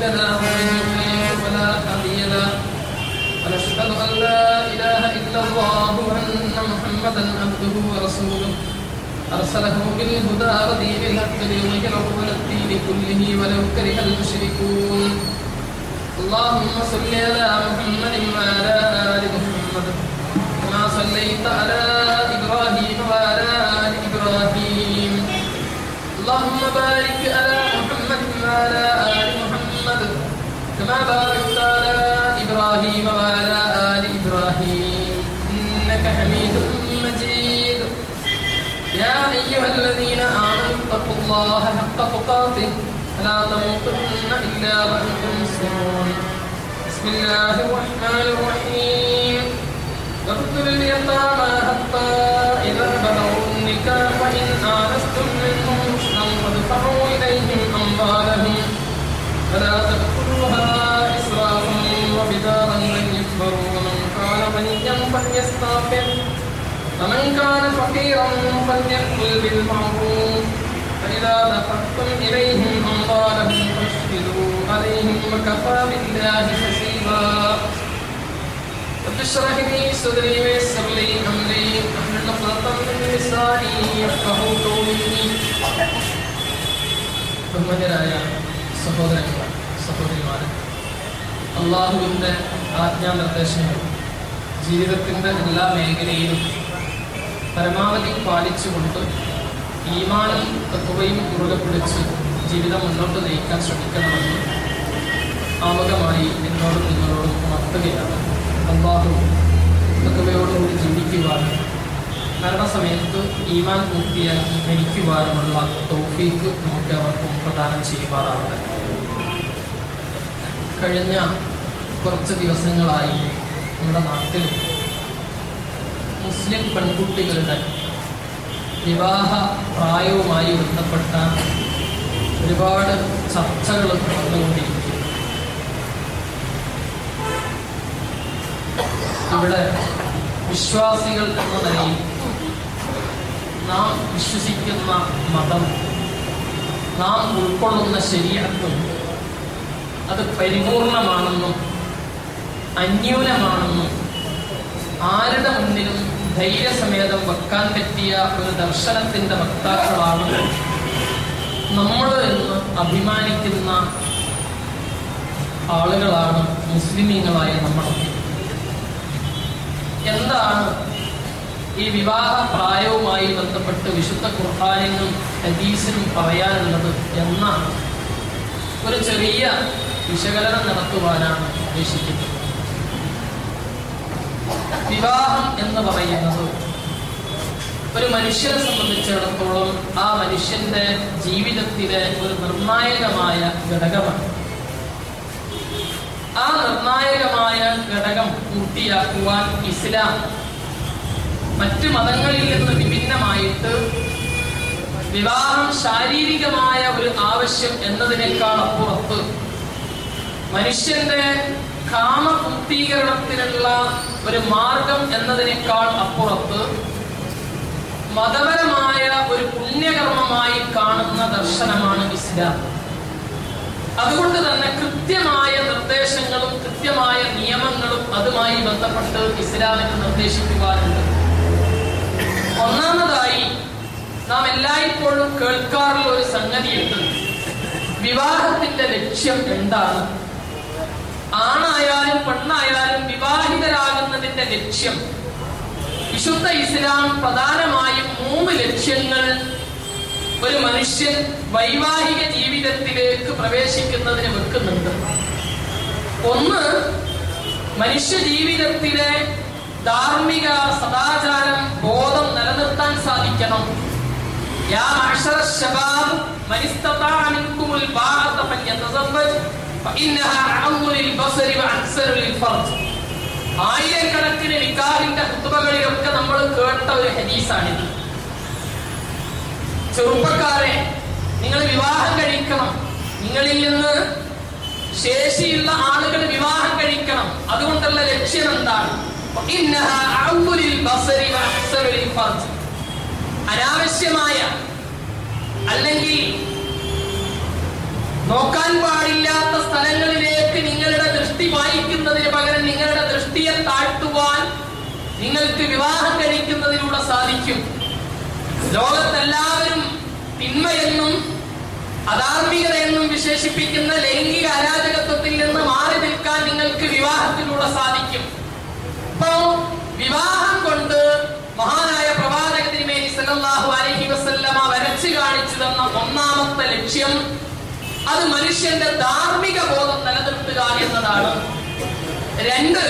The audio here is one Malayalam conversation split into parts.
لنا ومن يضلل فلا هادي له ونشهد أن لا إله إلا الله وأن محمدا عبده ورسوله أرسله بالهدى ودين الحق ليظهره على الدين كله ولو كره المشركون اللهم صل على محمد وعلى آل محمد كما صليت على إبراهيم وعلى آل إبراهيم اللهم بارك على محمد وعلى آل محمد كما باركت على إبراهيم وعلى آل إبراهيم إنك حميد مجيد يا أيها الذين آمنوا اتقوا الله حق تقاته ولا تموتن إلا وأنتم مسلمون بسم الله الرحمن الرحيم وابتلوا اليتامى حتى إذا بلغوا النكاح فإن آنستم منهم رشدا فادفعوا إليهم أموالهم فلا تأكلوها إسرافا وبدارا أن يكبروا ومن كان غنيا فليستعفف ومن كان فقيرا فليأكل بالمعروف فإذا دفعتم إليهم أموالهم فاشهدوا عليهم وكفى بالله حسيبا رب اشرح لي صدري ويسر لي أمري واحلل عقدة من لساني يفقهوا قولي. ബഹുമാന്യരായ സഹോദരന്മാർ സഹോദരിമാരെ, അള്ളാഹുവിൻ്റെ ആജ്ഞാനിർദ്ദേശങ്ങൾ ജീവിതത്തിൻ്റെ എല്ലാ മേഖലയിലും പരമാവധി പാലിച്ചുകൊണ്ട് ഈമാനും തഖ്വയും മുറുകെ പിടിച്ച് ജീവിതം മുന്നോട്ട് നയിക്കാൻ ശ്രമിക്കണമെന്ന് ആമുഖമായി എന്നോടും നിങ്ങളോടും ഉണർത്തുകയാണ്. അള്ളാഹു തഖ്വയോടുകൂടി ജീവിക്കുവാനും മരണസമയത്ത് ഈമാൻ പൂർത്തിയാക്കി മരിക്കുവാനുമുള്ള തൗഫീഖ് നമുക്ക് അവർക്കും പ്രദാനം ചെയ്യുവാറാണ്. കഴിഞ്ഞ കുറച്ച് ദിവസങ്ങളായി നമ്മുടെ നാട്ടിൽ മുസ്ലിം പെൺകുട്ടികളുടെ വിവാഹ പ്രായവുമായി ബന്ധപ്പെട്ട ഒരുപാട് ചർച്ചകൾ നടന്നുകൊണ്ടിരിക്കും. ഇവിടെ വിശ്വാസികൾ എന്ന നിലയിൽ നാം വിശ്വസിക്കുന്ന മതം, നാം ഉൾക്കൊള്ളുന്ന ശരീഅത്തും അത് പരിപൂർണമാണെന്നും അന്യൂനമാണെന്നും ആരുടെ മുന്നിലും ധൈര്യസമേതം വെക്കാൻ പറ്റിയ ഒരു ദർശനത്തിന്റെ വക്താക്കളാണ് നമ്മൾ എന്ന് അഭിമാനിക്കുന്ന ആളുകളാണ് മുസ്ലിമീങ്ങളായ നമ്മളൊക്കെ. എന്താണ് ഈ വിവാഹ പ്രായവുമായി ബന്ധപ്പെട്ട് വിശുദ്ധ ഖുർആനിനും ഹദീസിനും പറയാനുള്ളത് എന്ന ഒരു ചെറിയ വിശകലനം നടത്തുവാനാണ് ഉദ്ദേശിക്കുന്നത്. വിവാഹം എന്ന് പറയുന്നത് ഒരു മനുഷ്യനെ സംബന്ധിച്ചിടത്തോളം ആ മനുഷ്യന്റെ ജീവിതത്തിലെ ഒരു നിർണായകമായ ഘടകമാണ്. ആ നിർണായകമായ ഘടകം പൂർത്തിയാക്കുവാൻ ഇസ്ലാം മറ്റു മതങ്ങളിൽ നിന്ന് വിഭിന്നമായിട്ട് വിവാഹം ശാരീരികമായ ഒരു ആവശ്യം എന്നതിനേക്കാൾ അപ്പുറത്ത് മനുഷ്യന്റെ കാമപൂർത്തീകരണത്തിനുള്ള ഒരു മാർഗം എന്നതിനേക്കാൾ അപ്പുറത്ത് മതപരമായ ഒരു പുണ്യകർമ്മമായി കാണുന്ന ദർശനമാണ് ഇസ്ലാം. അതുകൊണ്ട് തന്നെ കൃത്യമായ നിർദ്ദേശങ്ങളും കൃത്യമായ നിയമങ്ങളും അതുമായി ബന്ധപ്പെട്ട് ഇസ്ലാമിന് നിർദ്ദേശിക്കുവാനുണ്ട്. ഒന്നാമതായി നാം എല്ലായ്പ്പോഴും കേൾക്കാറുള്ള ഒരു സംഗതിയുണ്ട്. വിവാഹത്തിന്റെ ലക്ഷ്യം എന്താണ്? ആണായാലും പെണ്ണായാലും വിവാഹിതരാകുന്നതിന്റെ ലക്ഷ്യം വിശുദ്ധ ഇസ്ലാം പ്രധാനമായും 3 ലക്ഷ്യങ്ങൾ ഒരു മനുഷ്യൻ വൈവാഹിക ജീവിതത്തിലേക്ക് പ്രവേശിക്കുന്നതിന് വെക്കുന്നുണ്ട്. ഒന്ന്, മനുഷ്യ ജീവിതത്തിലെ ധാർമ്മിക സദാചാരം ബോധം നിലനിർത്താൻ സാധിക്കണം. യാ മഅ്ശറ ശബാബ് മൻ ഇസ്തതാഅ മിൻകുമുൽ ബാഅത ഫല്യതസവ്വജ് ഫഇന്നഹാ അഅ്ദു ലിൽ ബസരി വഅക്സറു ലിൽ ഫർജ്. ആയിരക്കണക്കിന് നിക്കാഹിന്റെ ഖുതുബകളിലൊക്കെ നമ്മൾ കേട്ട ഒരു ഹദീസാണിത്. ചെറുപ്പക്കാരെ, നിങ്ങൾ വിവാഹം കഴിക്കണം. നിങ്ങളിൽ നിന്ന് ശേഷിയുള്ള ആളുകൾ വിവാഹം കഴിക്കണം. അതുകൊണ്ടുള്ള ലക്ഷ്യം എന്താണ്? അനാവശ്യമായ അല്ലെങ്കിൽ നോക്കാൻ പാടില്ലാത്ത സ്ഥലങ്ങൾ നിങ്ങൾക്ക് വിവാഹം കഴിക്കുന്നതിലൂടെ സാധിക്കും. ലോകത്തെല്ലാവരും തിന്മയെന്നും അധാർമികതയെന്നും വിശേഷിപ്പിക്കുന്ന ലൈംഗിക അരാജകത്വത്തിൽ നിന്ന് മാറി നിൽക്കാൻ നിങ്ങൾക്ക് വിവാഹത്തിലൂടെ സാധിക്കും. അപ്പോ വിവാഹം കൊണ്ട് മഹാനായ പ്രവാചക തിരുമേനി സല്ലല്ലാഹു അലൈഹി വസല്ലമ വരച്ചു കാണിച്ചു തന്ന ഒന്നാമത്തെ ലക്ഷ്യം അത് മനുഷ്യന്റെ ധാർമ്മിക ബോധം നിലനിർത്തുക എന്നതാണ്. 2,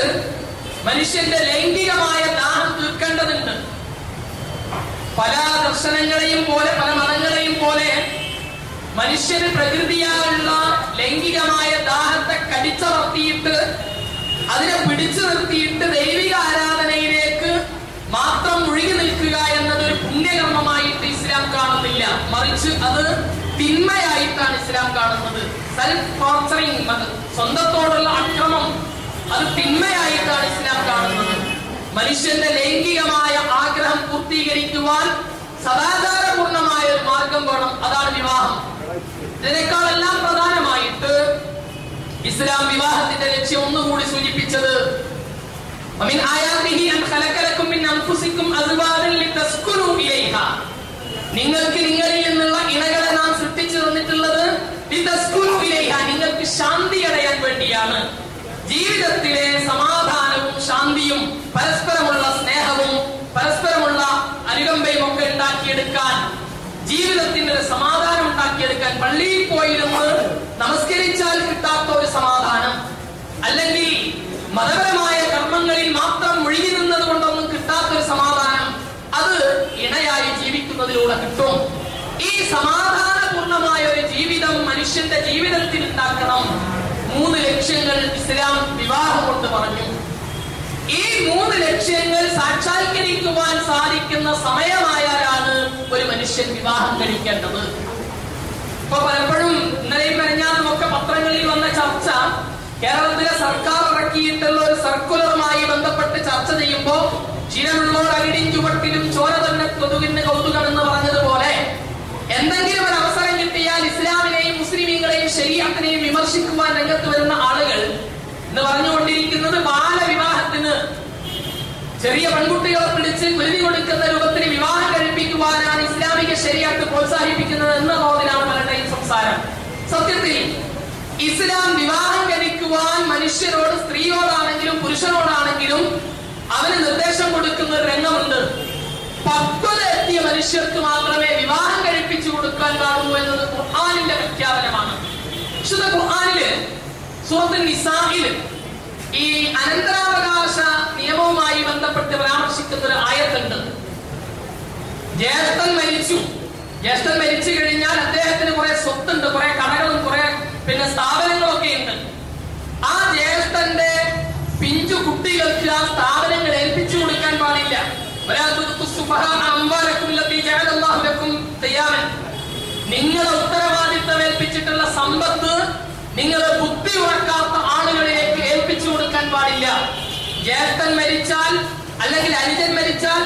മനുഷ്യന്റെ ലൈംഗികമായ ദാഹം തീർക്കേണ്ടതുണ്ട്. പല ദർശനങ്ങളെയും പോലെ പല മതങ്ങളെയും പോലെ മനുഷ്യന് പ്രകൃതിയാലുള്ള ലൈംഗികമായ ദാഹത്തെ കടിച്ചമർത്തിയിട്ട് അതിനെ പിടിച്ചു നിർത്തിയിട്ട് ദൈവിക ആരാധനയിലേക്ക് മാത്രം മുഴുകി നിൽക്കുക എന്നത് ഒരു പുണ്യകർമ്മമായിട്ട് ഇസ്ലാം കാണുന്നില്ല. മറിച്ച് അത് തിന്മയായിട്ടാണ് ഇസ്ലാം കാണുന്നത്. സെൽഫ് ടോർച്ചറിങ്, സ്വന്തത്തോടുള്ള അക്രമം, അത് തിന്മയായിട്ടാണ് ഇസ്ലാം കാണുന്നത്. മനുഷ്യന്റെ ലൈംഗികമായ ആഗ്രഹം പൂർത്തീകരിക്കുവാൻ സദാചാരപൂർണമായ ഒരു മാർഗം വേണം, അതാണ് വിവാഹം. ഇതിനേക്കാളെല്ലാം പ്രധാനമായിട്ട് ഇസ്ലാം വിവാഹത്തിന്റെ ലക്ഷ്യം ഒന്നുകൂടി സൂചിപ്പിച്ചത് ومن آياته أن خلق لكم من أنفسكم أزواجا لتسكنوا إليها. നിങ്ങൾക്ക് നിങ്ങളിൽ നിന്നുള്ള ഇണകളെ നാം സൃഷ്ടിച്ചു തന്നിട്ടുള്ളത് لتسكنوا إليها, നിങ്ങൾക്ക് ശാന്തി അടയാൻ വേണ്ടിയാണ്. ജീവിതത്തിലെ സമാധാനവും ശാന്തിയും പരസ്പരമുള്ള സ്നേഹവും പരസ്പരമുള്ള അനുകമ്പയും ഒക്കെ ഉണ്ടാക്കിയെടുക്കാൻ, ജീവിതത്തിന്റെ ഒരു സമാധാനം ഉണ്ടാക്കിയെടുക്കാൻ, പള്ളിയിൽ പോയിരുന്ന് നമസ്കരിച്ചാൽ കിട്ടാത്ത ഒരു സമാധാനം, അല്ലെങ്കിൽ മതപരമായ കർമ്മങ്ങളിൽ മാത്രം മുഴുകി നിന്നത് കൊണ്ടൊന്നും കിട്ടാത്തൊരു സമാധാനം, അത് ഇണയായി ജീവിക്കുന്നതിലൂടെ കിട്ടും. ഈ സമാധാനപൂർണമായ ഒരു ജീവിതം മനുഷ്യന്റെ ജീവിതത്തിൽ ഉണ്ടാക്കണം. 3 ലക്ഷ്യങ്ങൾ ഇസ്ലാം വിവാഹം കൊണ്ട് പറഞ്ഞു. ഈ 3 ലക്ഷ്യങ്ങൾ സാക്ഷാത്കരിക്കുവാൻ സാധിക്കുന്ന സമയമായാലാണ് ഒരു മനുഷ്യൻ വിവാഹം കഴിക്കേണ്ടത്. ഇപ്പൊ പലപ്പോഴും ഇന്നലെയും മെനഞ്ഞാന്നും ഒക്കെ പത്രങ്ങളിൽ വന്ന ചർച്ച, കേരളത്തിലെ സർക്കാർ ഇറക്കിയിട്ടുള്ള ഒരു സർക്കുലറുമായി ബന്ധപ്പെട്ട് ചർച്ച ചെയ്യുമ്പോൾ ചിരമുള്ളോർ അകിടിൻ ചുവട്ടിലും ചോര തന്നെ കൊതുകിന് കൗതുകം എന്ന് പറഞ്ഞതുപോലെ എന്തെങ്കിലും ഒരു അവസരം കിട്ടിയാൽ ഇസ്ലാമിനെയും മുസ്ലിമീങ്ങളെയും ശരീഅത്തിനെയും വിമർശിക്കുവാൻ രംഗത്ത് വരുന്ന ആളുകൾ എന്ന് പറഞ്ഞുകൊണ്ടിരിക്കുന്നത് ബാലവിവാഹത്തിന്, ചെറിയ പെൺകുട്ടികളെ പിടിച്ച് കുരുതി കൊടുക്കുന്ന രൂപത്തിൽ വിവാഹം കഴിപ്പിക്കുവാനാണ് ഇസ്ലാമിക ശരീഅത്ത് പ്രോത്സാഹിപ്പിക്കുന്നത് എന്ന തോതിലാണ് പലരുടെയും സംസാരം. സത്യത്തിൽ ഇസ്ലാം വിവാഹം കഴിക്കുവാൻ മനുഷ്യരോട്, സ്ത്രീയോടാണെങ്കിലും പുരുഷനോടാണെങ്കിലും അവന് നിർദ്ദേശം കൊടുക്കുന്ന ഒരു രംഗമുണ്ട്. പക്വത എത്തിയ മനുഷ്യർക്ക് മാത്രമേ വിവാഹം കഴിപ്പിച്ചു കൊടുക്കാൻ പാടുള്ളൂ എന്നത് ഖുർആനിന്റെ പ്രഖ്യാപനമാണ്. വിശുദ്ധ ഖുർആനില് സൂറത്തുൻ നിസാഇൽ ഈ അനന്തരാവകാശ നിയമവുമായി ബന്ധപ്പെട്ട് പരാമർശിക്കുന്ന ഒരു ആയത്തുണ്ട്. ജ്യേഷ്ഠൻ മരിച്ചു കഴിഞ്ഞാൽ അദ്ദേഹത്തിന് കുറെ സ്വത്തുണ്ട്, കുറെ കടകളും കുറെ സ്ഥാപനങ്ങളൊക്കെ ഉണ്ട്. ആ ജ്യേഷ്ഠന്റെ പിഞ്ചു കുട്ടികൾക്ക് ആ സ്ഥാപനങ്ങൾ ഏൽപ്പിച്ചു കൊടുക്കാൻ പാടില്ല. നിങ്ങളെ ഉത്തരവാദിത്തം ഏൽപ്പിച്ചിട്ടുള്ള സമ്പത്ത് നിങ്ങൾ ബുദ്ധി ഉറക്കാത്ത ആളുകളിലേക്ക് ഏൽപ്പിച്ചു കൊടുക്കാൻ പാടില്ല. ജ്യേഷ്ഠൻ മരിച്ചാൽ അല്ലെങ്കിൽ അനുജൻ മരിച്ചാൽ,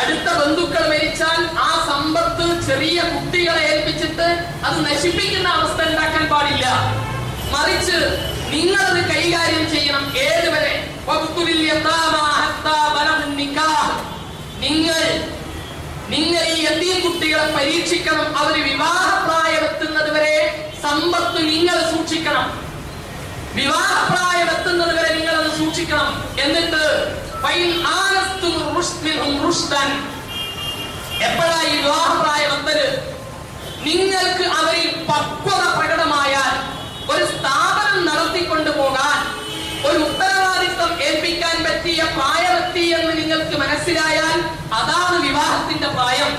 അടുത്ത ബന്ധുക്കൾ മരിച്ചാൽ ആ സമ്പത്ത് ചെറിയ കുട്ടികളെ ഏൽപ്പിച്ചിട്ട് അത് നശിപ്പിക്കുന്ന അവസ്ഥ ഉണ്ടാക്കാൻ പാടില്ല. മറിച്ച് നിങ്ങളത് കൈകാര്യം ചെയ്യണം. ഏതുവരെ? നിങ്ങൾ ഈ യതീം കുട്ടികളെ പരീക്ഷിക്കണം. അവർ വിവാഹപ്രായമെത്തുന്നത് വരെ സമ്പത്ത് നിങ്ങൾ സൂക്ഷിക്കണം. വിവാഹപ്രായമെത്തുന്നത് വരെ നിങ്ങൾ അത് സൂക്ഷിക്കണം. എന്നിട്ട് എപ്പോഴായി വിവാഹപ്രായമെത്തല്? നിങ്ങൾക്ക് അവരിൽ പക്വത പ്രകടമായാൽ, ഒരു സ്ഥാപനം നടത്തിക്കൊണ്ടു പോകാൻ, ഒരു ഉത്തരവാദിത്വം ഏൽപ്പിക്കാൻ പറ്റിയ പ്രായമെത്തി എന്ന് നിങ്ങൾക്ക് മനസ്സിലായാൽ അതാണ് വിവാഹത്തിന്റെ പ്രായം.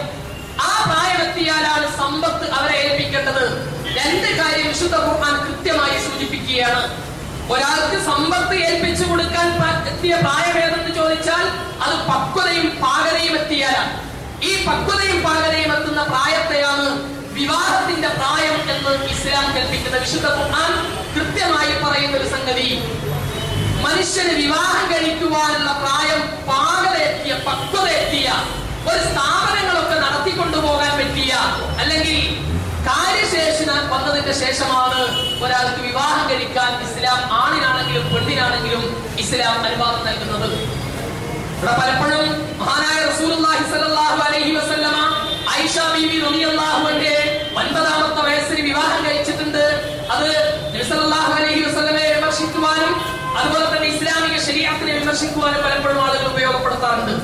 ആ പ്രായമെത്തിയാലാണ് സമ്പത്ത് അവരെ ഏൽപ്പിക്കേണ്ടത്. 2 കാര്യം വിശുദ്ധ ഖുർആൻ കൃത്യമായി സൂചിപ്പിക്കുകയാണ്. ഒരാൾക്ക് സമ്പത്ത് ഏൽപ്പിച്ചു കൊടുക്കാൻ എത്തിയ പ്രായമേതെന്ന് ചോദിച്ചാൽ അത് പക്വതയും പാകതയും എത്തിയാലാണ്. ഈ പക്വതയും പാകതയും എത്തുന്ന പ്രായത്തെയാണ് വിവാഹത്തിന്റെ പ്രായം എന്ന് ഇസ്ലാം കൽപ്പിക്കുന്ന. വിശുദ്ധ ഖുർആൻ കൃത്യമായി പറയുന്ന ഒരു സംഗതി, മനുഷ്യന് വിവാഹം കഴിക്കുവാനുള്ള പ്രായം പാകതയെത്തിയ, പക്വതയെത്തിയ, ഒരു സ്ഥാപനങ്ങളൊക്കെ നടത്തിക്കൊണ്ടുപോകാൻ പറ്റിയ, അല്ലെങ്കിൽ കാര്യശേഷന വന്നതിന്റെ ശേഷമാണ് ഒരാൾക്ക് വിവാഹം കഴിക്കാൻ ഇസ്ലാം ആണിനാണെങ്കിലും പെണ്ണിനാണെങ്കിലും ഇസ്ലാം അനുവാദം നൽകുന്നത്. ഇവിടെ പലപ്പോഴും മഹാനായ റസൂലുള്ളാഹി സ്വല്ലല്ലാഹു അലൈഹി വസല്ലമ ആയിഷ ബീവി റളിയല്ലാഹു അൻഹയെ 9ാമത്തെ വയസ്സിൽ വിവാഹം കഴിച്ചിട്ടുണ്ട്. അത് നബി സല്ലല്ലാഹു അലൈഹി വസല്ലമയെ വിമർശിക്കുവാനും അതുപോലെ തന്നെ ഇസ്ലാമിക ശരീഅത്തിനെ വിമർശിക്കുവാനും പലപ്പോഴും ആളുകൾ ഉപയോഗപ്പെടുത്താറുണ്ട്.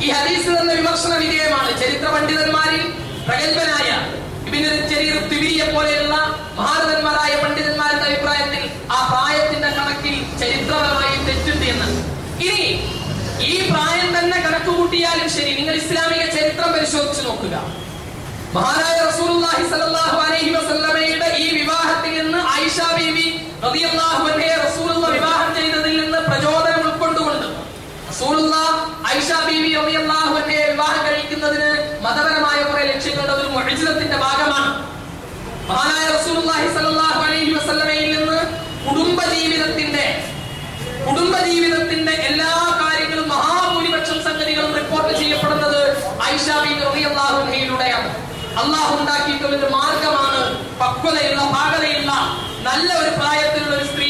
ഈ ഹദീസ് തന്നെ വിമർശന വിധേയമാണ്. ചരിത്ര പണ്ഡിതന്മാരിൽ പ്രഗത്ഭനായ ഇബ്നു ജരീർ തിബരിയെ പോലെയുള്ള മഹാരഥന്മാരായ പണ്ഡിതന്മാരുടെ അഭിപ്രായത്തിൽ ആ പ്രായത്തിന്റെ കണക്കിൽ ചരിത്രപരമായി തെറ്റുണ്ട് എന്ന്. ഇനി ഈ പ്രായം തന്നെ കണക്കുകൂട്ടിയാലും ശരി, നിങ്ങൾ ഇസ്ലാമിക ചരിത്രം പരിശോധിച്ച് നോക്കുക. മഹാനായ റസൂലുള്ളാഹി സ്വല്ലല്ലാഹു അലൈഹി വസല്ലമയുടെ ഈ വിവാഹത്തിൽ നിന്ന് ആയിഷ ബീവി റളിയല്ലാഹു അൻഹയെ റസൂലുള്ളാഹി വിവാഹം ചെയ്തതിൽ നിന്ന് പ്രചോദനം ഉൾക്കൊണ്ടുകൊണ്ട് റസൂലുള്ളാഹി ആയിഷ ബീവി റളിയല്ലാഹു അൻഹയെ വിവാഹം കഴിക്കുന്നതിന് മതപരമായ കുറെ ലക്ഷ്യങ്ങളുടെ ഒരു മുഅ്ജിസത്തിന്റെ ഭാഗമാണ്. മഹാനായ റസൂലുള്ളാഹി സ്വല്ലല്ലാഹു അലൈഹി വസല്ലമയിൽ നിന്ന് കുടുംബജീവിതത്തിന്റെ എല്ലാ കാര്യങ്ങളും മഹാഭൂരിപക്ഷം സംഗതികളും റിപ്പോർട്ട് ചെയ്യപ്പെടുന്നത് ആയിഷ ബീവി റളിയല്ലാഹു അൻഹയിലൂടെയാണ്. അല്ലാഹു ഉണ്ടാക്കിയിട്ടുള്ള ഒരു മാർഗമാണ്. പക്വതയുള്ള പാകതയുള്ള നല്ല ഒരു പ്രായത്തിലുള്ള ഒരു സ്ത്രീ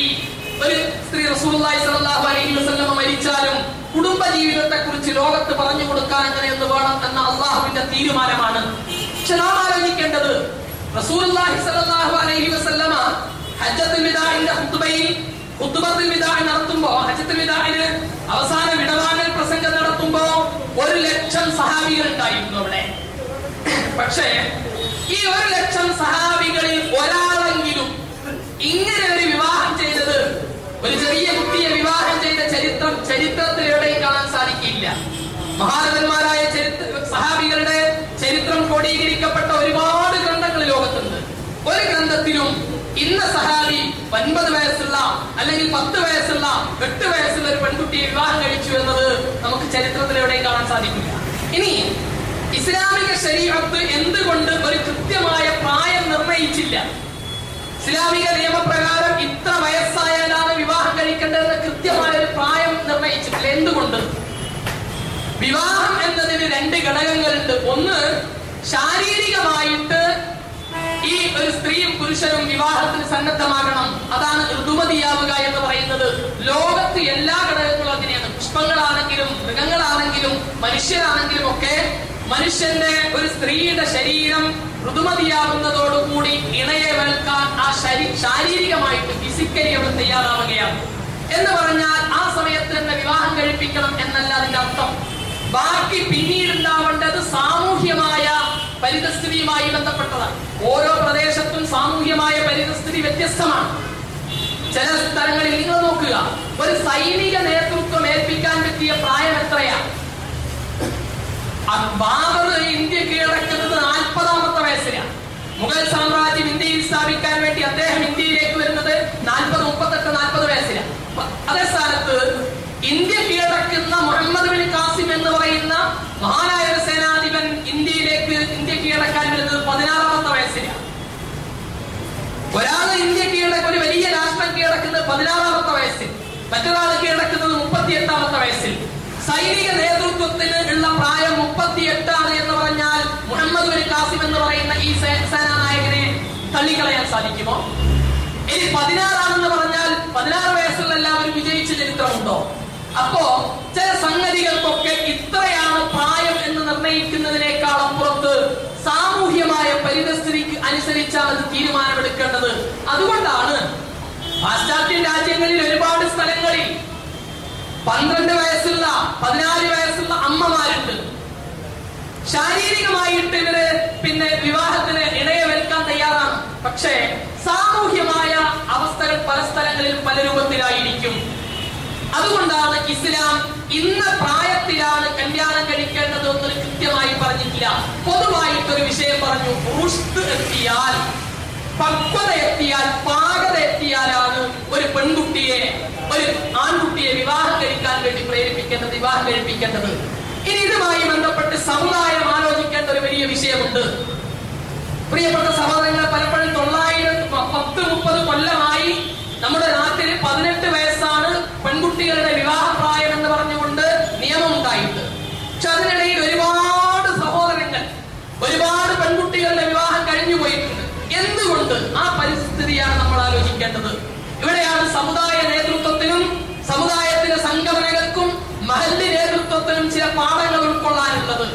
റസൂലുള്ളാഹി സ്വല്ലല്ലാഹു അലൈഹി വസല്ലമ മരിച്ചാലും കുടുംബ ജീവിതത്തെ കുറിച്ച് ലോകത്ത് പറഞ്ഞു കൊടുക്കാൻ അങ്ങനെയൊന്ന് വേണം എന്ന അള്ളാഹുവിന്റെ തീരുമാനമാണ്. പക്ഷെ നാം ആലോചിക്കേണ്ടത് റസൂലുള്ളാഹി സ്വല്ലല്ലാഹു അലൈഹി വസല്ലമ ഹജ്ജത്തുൽ വിദാഇന്റെ ഖുത്ബത്തുൽ വിദാഇ നടത്തുമ്പോൾ, ഹജ്ജത്തുൽ വിദാഇന് അവസാന വിടവാങ്ങൽ പ്രസംഗം നടത്തുമ്പോൾ 1,00,000 സഹാബികൾ ഉണ്ടായിരുന്നു അവിടെ. പക്ഷേ ഈ 1,00,000 സഹാബികളിൽ ഒരാളെങ്കിലും ഇങ്ങനെ ഒരു വിവാഹം ചെയ്തത്, ഒരു ചെറിയ കുട്ടിയെ വിവാഹം ചെയ്ത ചരിത്രത്തിൽ എവിടെയും കാണാൻ സാധിക്കില്ല. മഹാരഥന്മാരായ സഹാബികളുടെ ചരിത്രം ക്രോഡീകരിക്കപ്പെട്ട ഒരുപാട് ഗ്രന്ഥങ്ങൾ ലോകത്തുണ്ട്. ഒരു ഗ്രന്ഥത്തിലും ഇന്ന സഹാബി 9 വയസ്സുള്ള അല്ലെങ്കിൽ 10 വയസ്സുള്ള 8 വയസ്സുള്ള ഒരു പെൺകുട്ടിയെ വിവാഹം കഴിച്ചു എന്നത് നമുക്ക് ചരിത്രത്തിൽ എവിടെയും കാണാൻ സാധിക്കില്ല. ഇനി ഇസ്ലാമിക ശരീഅത്ത് എന്തുകൊണ്ട് ഒരു കൃത്യമായ പ്രായം നിർണയിച്ചില്ല? ഇസ്ലാമിക നിയമപ്രകാരം ഇത്ര വയസ്സായാലാണ് വിവാഹം കഴിക്കേണ്ടതെന്ന് കൃത്യമായ ഒരു പ്രായം നിർണയിച്ചിട്ടില്ല. എന്തുകൊണ്ട്? വിവാഹം എന്നതിന് 2 ഘടകങ്ങളുണ്ട്. ഒന്ന്, ശാരീരികമായിട്ട് ഈ ഒരു സ്ത്രീയും പുരുഷനും വിവാഹത്തിന് സന്നദ്ധമാകണം. അതാണ് ഋതുമതിയാവുക എന്ന് പറയുന്നത്. ലോകത്ത് എല്ലാ ഘടകങ്ങളും അങ്ങനെയാണ്. പുഷ്പങ്ങളാണെങ്കിലും മൃഗങ്ങളാണെങ്കിലും മനുഷ്യരാണെങ്കിലും ഒക്കെ മനുഷ്യന്റെ ഒരു സ്ത്രീയുടെ ശരീരം ഋതുമതിയാവുന്നതോടുകൂടി ഇണയെ വേൽക്കാൻ ആ ശാരീരികമായിട്ട് ഫിസിക്കലി അവർ തയ്യാറാവുകയാണ് എന്ന് പറഞ്ഞാൽ ആ സമയത്ത് തന്നെ വിവാഹം കഴിപ്പിക്കണം എന്നല്ല അതിന്റെ അർത്ഥം. ബാക്കി പിന്നീടുണ്ടാവേണ്ടത് സാമൂഹ്യമായ പരിതസ്ഥിതിയുമായി ബന്ധപ്പെട്ടതാണ്. ഓരോ പ്രദേശത്തും സാമൂഹ്യമായ പരിതസ്ഥിതി വ്യത്യസ്തമാണ്. ചില സ്ഥലങ്ങളിൽ നിങ്ങൾ നോക്കുക, ഒരു സൈനിക നേതൃത്വം ഏൽപ്പിക്കാൻ പറ്റിയ പ്രായം എത്രയാണ്? ബാബർ ഇന്ത്യ കീഴടക്കുന്നത് 40ാമത്തെ വയസ്സിലാണ്. മുഗൾ സാമ്രാജ്യം ഇന്ത്യയിൽ സ്ഥാപിക്കാൻ വേണ്ടി അദ്ദേഹം ഇന്ത്യയിലേക്ക് വരുന്നത് 40, 38, 40 വയസ്സിലാണ്. അതേ സ്ഥാനത്ത് ഇന്ത്യ കീഴടക്കുന്ന മുഹമ്മദ് ബിൻ ഖാസിം എന്ന് പറയുന്ന മഹാനായ ഒരു സേനാധിപൻ ഇന്ത്യ കീഴടക്കാൻ വരുന്നത് 16ാമത്തെ വയസ്സിലാണ്. ഒരാൾ ഒരു വലിയ രാഷ്ട്രം കീഴടക്കുന്നത് 16ാമത്തെ വയസ്സിൽ, മറ്റൊരാൾ കീഴടക്കുന്നത് 38ാമത്തെ വയസ്സിൽ. സൈനിക നേതൃത്വത്തിന് ഉള്ള പ്രായം 38 എന്ന് പറഞ്ഞാൽ മുഹമ്മദ് ബിൻ ഖാസിം എന്ന് പറയുന്ന ഈ സേനാനായകനെ തള്ളിക്കളയാൻ സാധിക്കുമോ? ഇനി 16 പറഞ്ഞാൽ 16 വയസ്സുള്ള എല്ലാവരും വിജയിച്ച ചരിത്രമുണ്ടോ? അപ്പോ ചില സംഗതികൾക്കൊക്കെ ഇത്രയാണ് പ്രായം എന്ന് നിർണയിക്കുന്നതിനേക്കാൾ അപ്പുറത്ത് സാമൂഹ്യമായ പരിതസ്ഥിതിക്ക് അനുസരിച്ചാണ് അത് തീരുമാനമെടുക്കേണ്ടത്. അതുകൊണ്ടാണ് പാശ്ചാത്യ രാജ്യങ്ങളിൽ ഒരുപാട് സ്ഥലങ്ങളിൽ 12 വയസ്സുള്ള 14 വയസ്സുള്ള അമ്മമാരുണ്ട്. ശാരീരികമായിട്ട് ഇവര് വിവാഹത്തിന് ഇണയെ വെൽക്കാൻ തയ്യാറാണ്. പക്ഷേ സാമൂഹ്യമായ അവസ്ഥകൾ പല സ്ഥലങ്ങളിലും പല രൂപത്തിലായിരിക്കും. അതുകൊണ്ടാണ് ഇസ്ലാം ഇന്ന പ്രായത്തിലാണ് കല്യാണം കഴിക്കേണ്ടത് എന്നൊരു കൃത്യമായി പറഞ്ഞിട്ടില്ല. പൊതുവായിട്ടൊരു വിഷയം പറഞ്ഞു. റുഷ്ദ് എത്തിയാൽ, പക്വത എത്തിയാൽ, പാകത എത്തിയാലാണ് ഒരു പെൺകുട്ടിയെ ഒരു ആൺകുട്ടിയെ വിവാഹം കഴിക്കാൻ വേണ്ടി പ്രേരിപ്പിക്കേണ്ടത്, വിവാഹം കഴിപ്പിക്കേണ്ടത്. ഇനി ഇതുമായി ബന്ധപ്പെട്ട് സമുദായം ആലോചിക്കേണ്ട ഒരു വലിയ വിഷയമുണ്ട്. പ്രിയപ്പെട്ട സഹോദരങ്ങളെ, പലപ്പോഴും 10-30 കൊല്ലമായി നമ്മുടെ നാട്ടിൽ 18 വയസ്സാണ് പെൺകുട്ടികളുടെ വിവാഹപ്രായം എന്ന് പറഞ്ഞുകൊണ്ട് നിയമം ഉണ്ടായിട്ട്. പക്ഷെ അതിനിടയിൽ ഒരുപാട് സഹോദരങ്ങൾ, ഒരുപാട് പെൺകുട്ടികളുടെ വിവാഹം കഴിഞ്ഞു പോയിട്ടുണ്ട്. എന്തുകൊണ്ട്? ആ പരിസ്ഥിതിയാണ് നമ്മൾ ആലോചിക്കേണ്ടത്. ഇവിടെയാണ് സമുദായ നേതൃത്വത്തിനും സമുദായത്തിന്റെ സംഘടനകൾക്കും മഹല്ല് നേതൃത്വത്തിനും പാഠങ്ങൾ ഉൾക്കൊള്ളാനുള്ളത്.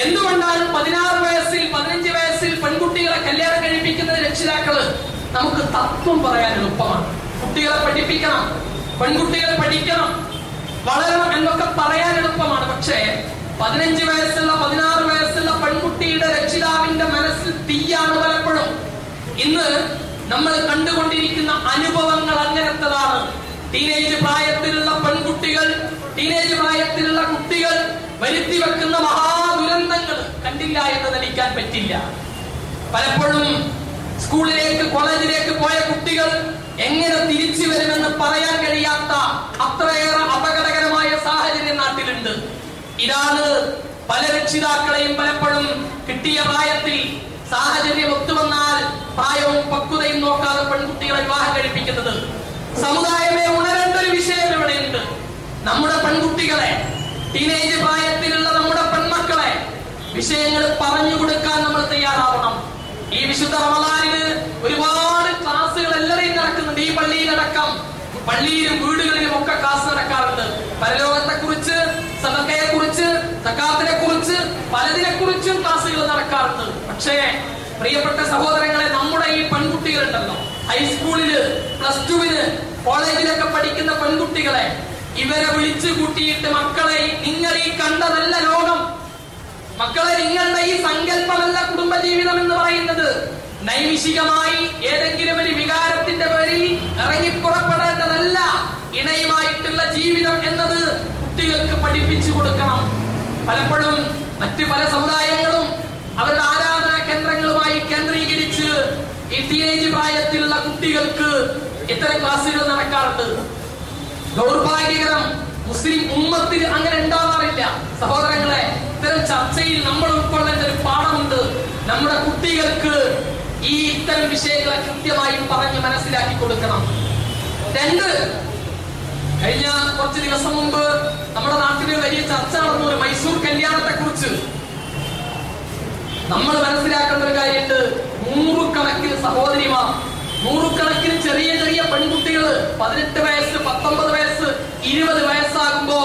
എന്തുകൊണ്ടാണ് 16 വയസ്സിൽ 15 വയസ്സിൽ പെൺകുട്ടികളെ കല്യാണം കഴിപ്പിക്കുന്നത് രക്ഷിതാക്കള്? നമുക്ക് തത്വം പറയാൻ എളുപ്പമാണ്. കുട്ടികളെ പഠിപ്പിക്കണം, പെൺകുട്ടികൾ പഠിക്കണം, വളരണം എന്നൊക്കെ പറയാൻ എളുപ്പമാണ്. പക്ഷേ 15 വയസ്സുള്ള 16 വയസ്സുള്ള പെൺകുട്ടിയുടെ രക്ഷിതാവിന്റെ മനസ്സിൽ തീയാണ് പലപ്പോഴും. ഇന്ന് നമ്മൾ കണ്ടുകൊണ്ടിരിക്കുന്ന അനുഭവങ്ങൾ അങ്ങനത്തതാണ്. ടീനേജ് പ്രായത്തിലുള്ള പെൺകുട്ടികൾ, ടീനേജ് പ്രായത്തിലുള്ള കുട്ടികൾ വരുത്തി വെക്കുന്ന മഹാദുരന്തങ്ങൾ കണ്ടില്ല എന്ന് നടിക്കാൻ പറ്റില്ല. പലപ്പോഴും സ്കൂളിലേക്ക് കോളേജിലേക്ക് പോയ കുട്ടികൾ എങ്ങനെ തിരിച്ചു വരുമെന്ന് പറയാൻ കഴിയാത്ത അത്രയേറെ അപകടകരമായ സാഹചര്യം നാട്ടിലുണ്ട്. ഇതാണ് പല രക്ഷിതാക്കളെയും പലപ്പോഴും കിട്ടിയ പ്രായത്തിൽ സാഹചര്യം ഒത്തുവന്നാൽ പ്രായവും പക്വതയും നോക്കാതെ പെൺകുട്ടികളെ വിവാഹം കഴിപ്പിക്കുന്നത്. സമുദായമേ ഉണരേണ്ട ഒരു വിഷയം ഇവിടെയുണ്ട്. നമ്മുടെ പെൺകുട്ടികളെ, ടീനേജ് പ്രായത്തിലുള്ള നമ്മുടെ പെൺമക്കളെ വിഷയങ്ങൾ പറഞ്ഞു കൊടുക്കാൻ നമ്മൾ തയ്യാറാവണം. ഈ വിശുദ്ധ റമദാനിന് ഒരുപാട് ക്ലാസ്സുകൾ എല്ലാവരെയും നടക്കുന്നുണ്ട്. ഈ പള്ളിയിലടക്കം പള്ളിയിലും വീടുകളിലും ഒക്കെ ക്ലാസ് നടക്കാറുണ്ട്. പരലോകത്തെ കുറിച്ച്, സദഖയെ കുറിച്ച്, സകാത്തിനെ കുറിച്ച്, പലതിനെ കുറിച്ചും ക്ലാസ്സുകൾ നടക്കാറുണ്ട്. പക്ഷേ പ്രിയപ്പെട്ട സഹോദരങ്ങളെ, നമ്മുടെ ഈ പെൺകുട്ടികളുണ്ടല്ലോ, ഹൈസ്കൂളില്, പ്ലസ് ടുവിന്, കോളേജിലൊക്കെ പഠിക്കുന്ന പെൺകുട്ടികളെ ഇവരെ വിളിച്ചു കൂട്ടിയിട്ട് മക്കളെ, നിങ്ങൾ ഈ കണ്ടതല്ല ലോകം, മക്കളെ നിങ്ങളുടെ ഈ സങ്കല്പമല്ല കുടുംബജീവിതം എന്ന് പറയുന്നത്. നൈമിഷികമായി ഏതെങ്കിലും ഒരു വികാരത്തിന്റെ പേരിൽ ഇറങ്ങിപ്പുറപ്പെടേണ്ടതല്ല ഇണയുമായിട്ടുള്ള ജീവിതം എന്നത് കുട്ടികൾക്ക് പഠിപ്പിച്ചു കൊടുക്കണം. പലപ്പോഴും മറ്റു പല സമുദായങ്ങളും അവരുടെ ആരാധനാ കേന്ദ്രങ്ങളുമായി കേന്ദ്രീകരിച്ച് ഈ ടീനേജ് പ്രായത്തിലുള്ള കുട്ടികൾക്ക് ഇത്തരം ക്ലാസ്സുകൾ നടക്കാറുണ്ട്. ദൗർഭാഗ്യകരം, മുസ്ലിം ഉമ്മത്തിൽ അങ്ങനെ ഉണ്ടാവാറില്ല. സഹോദരങ്ങളെ, ഇത്തരം ചർച്ചയിൽ നമ്മൾ ഉൾക്കൊള്ളേണ്ട ഒരു പാഠമുണ്ട്. നമ്മുടെ കുട്ടികൾക്ക് ഈ ഇത്തരം വിഷയങ്ങളെ കൃത്യമായി പറഞ്ഞ് മനസ്സിലാക്കി കൊടുക്കണം. 2, കഴിഞ്ഞ കുറച്ച് ദിവസം മുമ്പ് നമ്മുടെ നാട്ടിൽ വലിയ ചർച്ച നടന്നു ഒരു മൈസൂർ കല്യാണത്തെ കുറിച്ച്. നമ്മൾ മനസ്സിലാക്കേണ്ട ഒരു കാര്യമുണ്ട്. 100 കണക്കിന് സഹോദരിമാർ, 100 കണക്കിന് ചെറിയ ചെറിയ പെൺകുട്ടികൾ 18 വയസ്സ്, 19 വയസ്സ്, 20 വയസ്സാകുമ്പോ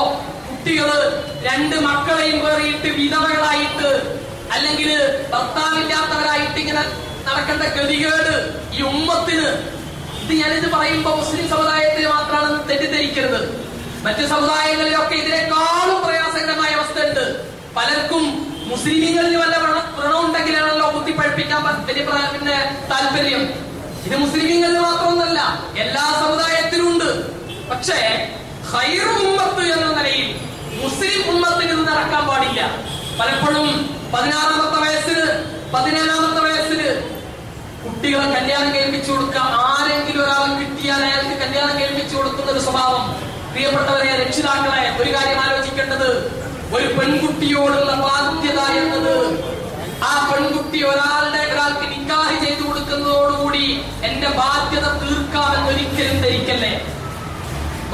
കുട്ടികള് 2 മക്കളെയും കയറിയിട്ട് വിധവകളായിട്ട് അല്ലെങ്കിൽ ഭർത്താവില്ലാത്തവരായിട്ട് ഇങ്ങനെ നടക്കേണ്ട ഗതികേട് ഈ ഉമ്മത്തിന്. ഇത് ഞാനിത് പറയുമ്പോ മുസ്ലിം സമുദായത്തിന് മാത്രമാണെന്ന് തെറ്റിദ്ധരിക്കരുത്. മറ്റു സമുദായങ്ങളിലൊക്കെ ഇതിനേക്കാളും പ്രയാസകരമായ അവസ്ഥ ഉണ്ട്. പലർക്കും മുസ്ലിമീങ്ങളിൽ വല്ല വ്രണമുണ്ടെങ്കിലാണല്ലോ കുത്തിപ്പഴിപ്പിക്കാൻ പിന്നെ താല്പര്യം. ഇത് മുസ്ലിമീങ്ങളിൽ മാത്രമൊന്നല്ല, എല്ലാ സമുദായത്തിലും ഉണ്ട്. പക്ഷേ ഖൈർ ഉമ്മത്ത് എന്ന നിലയിൽ മുസ്ലിം ഉമ്മത്തിന് ഇത് നടക്കാൻ പാടില്ല. പലപ്പോഴും 16-ാമത്തെ വയസ്സിന് 17-ാമത്തെ വയസ്സിന് കുട്ടികളെ കല്യാണം കഴിപ്പിച്ചു കൊടുക്കുക. ആരെങ്കിലും ഒരാൾ കിട്ടിയാൽ അയാൾക്ക് കല്യാണം കഴിപ്പിച്ചു കൊടുക്കുന്ന ഒരു സ്വഭാവം. പ്രിയപ്പെട്ടവരെ, രക്ഷിതാക്കളെ, ഒരു കാര്യം ആലോചിക്കേണ്ടത്, ഒരു പെൺകുട്ടിയോടുള്ള ബാധ്യത എന്നത് ആ പെൺകുട്ടി ഒരാൾക്ക് നിക്കാഹ് ചെയ്തു കൊടുക്കുന്നതോടുകൂടി എന്റെ ബാധ്യത തീർക്കാമെന്ന് ഒരിക്കലും ധരിക്കല്ലേ.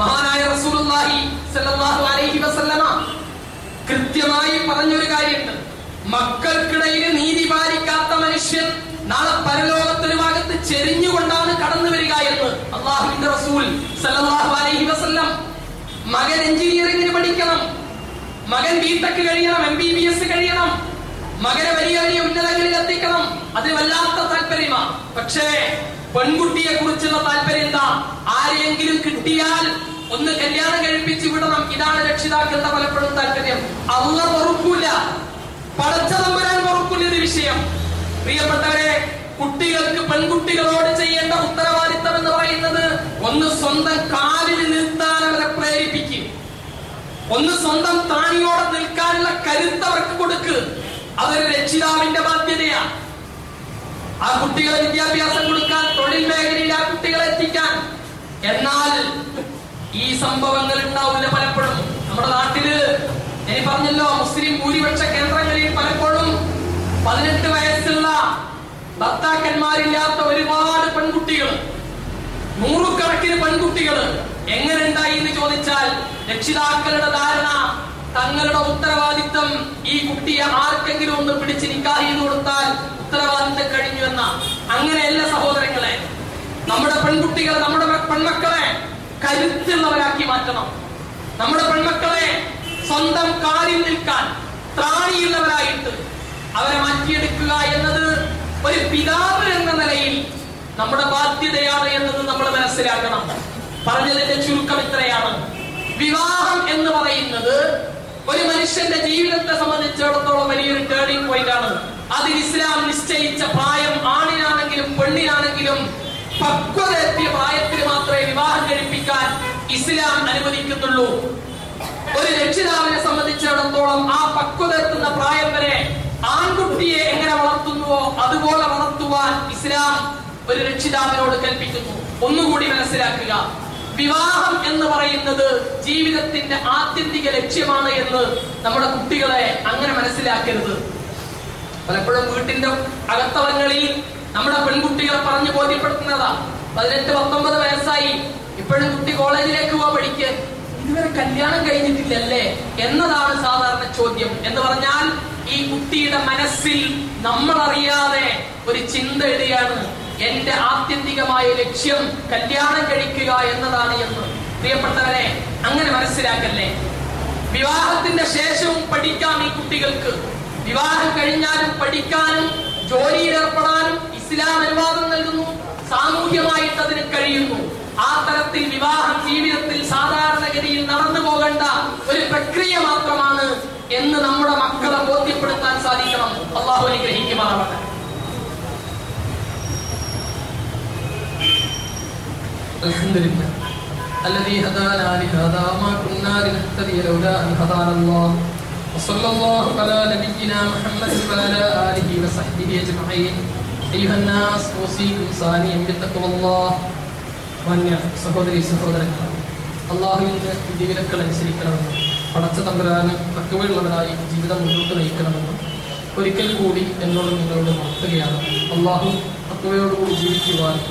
മഹാനായ റസൂലുള്ളാഹി സ്വല്ലല്ലാഹു അലൈഹി വസല്ലമ കൃത്യമായി പറഞ്ഞൊരു കാര്യമുണ്ട്. മക്കൾക്കിടയിൽ നീതി പാലിക്കാത്ത മനുഷ്യൻ നാളെ പരലോകത്തൊരു ഭാഗത്ത് ചെരിഞ്ഞുകൊണ്ടാണ് കടന്നു വരിക എന്ന് അല്ലാഹുവിന്റെ റസൂൽ സ്വല്ലല്ലാഹു അലൈഹി വസല്ലം. മകൻ എഞ്ചിനീയറിംഗിന് പഠിക്കണം, മകൻ ബിടെക് കഴിയണം, MBBS കഴിയണം, മകനെ വലിയ വലിയ ഉന്നതങ്ങളിൽ എത്തിക്കണം, അതിന് വല്ലാത്ത താല്പര്യമാണ്. പക്ഷേ പെൺകുട്ടിയെ കുറിച്ചുള്ള താല്പര്യം എന്താ? ആരെയെങ്കിലും കിട്ടിയാൽ ഒന്ന് കല്യാണം കഴിപ്പിച്ചു വിടണം. ഇതാണ് രക്ഷിതാക്കളുടെ പലപ്പോഴും താല്പര്യം. അള്ളാഹ് പൊറുക്കൂല, പടച്ച തമ്പുരാൻ പൊറുക്കൂല ഇത് വിഷയം. പ്രിയപ്പെട്ടവരെ, കുട്ടികൾക്ക് പെൺകുട്ടികളോട് ചെയ്യേണ്ട ഉത്തരവാദിത്തം എന്ന് പറയുന്നത് ഒന്ന് സ്വന്തം കാലിൽ നിർത്താൻ അവരെ പ്രേരിപ്പിക്കും, ഒന്ന് സ്വന്തം താനിയോടെ നിൽക്കാനുള്ള കരുത്ത് അവർക്ക് കൊടുക്ക്. അതൊരു രക്ഷിതാവിന്റെ ബാധ്യതയാണ്. ആ കുട്ടികളെ വിദ്യാഭ്യാസം കൊടുക്കാൻ, തൊഴിൽ മേഖലയിൽ ആ കുട്ടികളെ എത്തിക്കാൻ. എന്നാൽ ഈ സംഭവങ്ങൾ ഉണ്ടാവില്ല പലപ്പോഴും. നമ്മുടെ നാട്ടില് ഞാൻ പറഞ്ഞല്ലോ, മുസ്ലിം ഭൂരിപക്ഷ കേന്ദ്രങ്ങളിൽ പലപ്പോഴും 18 വയസ്സുള്ള ഭർത്താക്കന്മാരില്ലാത്ത ഒരുപാട് പെൺകുട്ടികൾ, 100 കണക്കിന് പെൺകുട്ടികൾ എങ്ങനെ ഉണ്ടായി എന്ന് ചോദിച്ചാൽ രക്ഷിതാക്കളുടെ ധാരണ തങ്ങളുടെ ഉത്തരവാദിത്തം ഈ കുട്ടിയെ ആർക്കെങ്കിലും ഒന്ന് പിടിച്ച് നിക്കാഹ് ചെയ്ത് കൊടുത്താൽ ഉത്തരവാദിത്തം കഴിഞ്ഞു എന്ന. അങ്ങനെയല്ല സഹോദരങ്ങളെ, നമ്മുടെ പെൺകുട്ടികൾ, നമ്മുടെ പെൺമക്കളെ കരുത്തുള്ളവരാക്കി മാറ്റണം. നമ്മുടെ പെൺമക്കളെ സ്വന്തം കാലിൽ നിൽക്കാൻ ത്രാണിയുള്ളവരായിട്ട് അവരെ മാറ്റിയെടുക്കുക എന്നത് ഒരു പിതാവ് എന്ന നിലയിൽ നമ്മുടെ ബാധ്യതയാണ് എന്നത് നമ്മൾ മനസ്സിലാക്കണം. പറഞ്ഞതിന്റെ ചുരുക്കം ഇത്രയാണ്. വിവാഹം എന്ന് പറയുന്നത് ഒരു മനുഷ്യന്റെ ജീവിതത്തെ സംബന്ധിച്ചിടത്തോളം വലിയൊരു ടേണിംഗ് പോയിന്റ് ആണ്. അതിൽ ഇസ്ലാം നിശ്ചയിച്ച പ്രായം ആണിനാണെങ്കിലും പെണ്ണിനാണെങ്കിലും പക്വത എത്തിയ പ്രായത്തിൽ മാത്രമേ വിവാഹം കഴിപ്പിക്കാൻ ഇസ്ലാം അനുവദിക്കുന്നുള്ളൂ. ഒരു രക്ഷിതാവിനെ സംബന്ധിച്ചിടത്തോളം ആ പക്വത എത്തുന്ന പ്രായം വരെ ആൺകുട്ടിയെ എങ്ങനെ വളർത്തുന്നുവോ അതുപോലെ വളർത്തുവാൻ ഇസ്ലാം ഒരു രക്ഷിതാവിനോട് കൽപ്പിക്കുന്നു. ഒന്നുകൂടി മനസ്സിലാക്കുക, വിവാഹം എന്ന് പറയുന്നത് ജീവിതത്തിന്റെ ആത്യന്തിക ലക്ഷ്യമാണ് എന്ന് നമ്മുടെ കുട്ടികളെ അങ്ങനെ മനസ്സിലാക്കരുത്. പലപ്പോഴും വീട്ടിന്റെ അകത്തളങ്ങളിൽ നമ്മുടെ പെൺകുട്ടികളെ പറഞ്ഞു ബോധ്യപ്പെടുത്തുന്നതാ, 18-19 വയസ്സായി, ഇപ്പോഴും കുട്ടി കോളേജിലേക്ക് പോവാ, പഠിക്കുക, ഇതുവരെ കല്യാണം കഴിഞ്ഞിട്ടില്ലല്ലേ എന്നതാണ് സാധാരണ ചോദ്യം. എന്ന് പറഞ്ഞാൽ ഈ കുട്ടിയുടെ മനസ്സിൽ നമ്മൾ അറിയാതെ ഒരു ചിന്ത ഇടുകയാണ്, എന്റെ ആത്യന്തികമായ ലക്ഷ്യം കല്യാണം കഴിക്കുക എന്നതാണ് എന്ന്. പ്രിയപ്പെട്ടവരെ, അങ്ങനെ മനസ്സിലാക്കല്ലേ. വിവാഹത്തിന്റെ ശേഷവും പഠിക്കാം ഈ കുട്ടികൾക്ക്. വിവാഹം കഴിഞ്ഞാലും പഠിക്കാനും ജോലിയിൽ ഏർപ്പെടാനും ഇസ്ലാം അനുവാദം നൽകുന്നു. സാമൂഹ്യമായിട്ട് അതിന് കഴിയുന്നു. ആ തരത്തിൽ വിവാഹം ജീവിതത്തിൽ സാധാരണഗതിയിൽ നടന്നു പോകേണ്ട ഒരു പ്രക്രിയ മാത്രമാണ് എന്ന് നമ്മുടെ മക്കളെ ബോധ്യപ്പെടുത്താൻ സാധിക്കണം. അല്ലാഹു അനുഗ്രഹിക്കുമാറാവട്ടെ. അൽഹംദുലില്ലാഹ് الذي هدانا لهذا وما كنا لنهتدي لولا أن هدانا الله وصلى الله على نبينا محمد وعلى آله وصحبه أجمعين. أيها الناس أوصيكم ثانيا بتقوى الله. മാന്യ സഹോദരി സഹോദരന്മാർ, അള്ളാഹുവിന്റെ വിധിവിലക്കൾ അനുസരിക്കണമെന്നും പടച്ച തമ്പുരാന് തഖ്വയുള്ളവരായി ജീവിതം മുന്നോട്ട് നയിക്കണമെന്നും ഒരിക്കൽ കൂടി എന്നോട് നിങ്ങളോട് ഉണർത്തുകയാണ്. അള്ളാഹു തഖ്വയോടുകൂടി ജീവിക്കുവാനും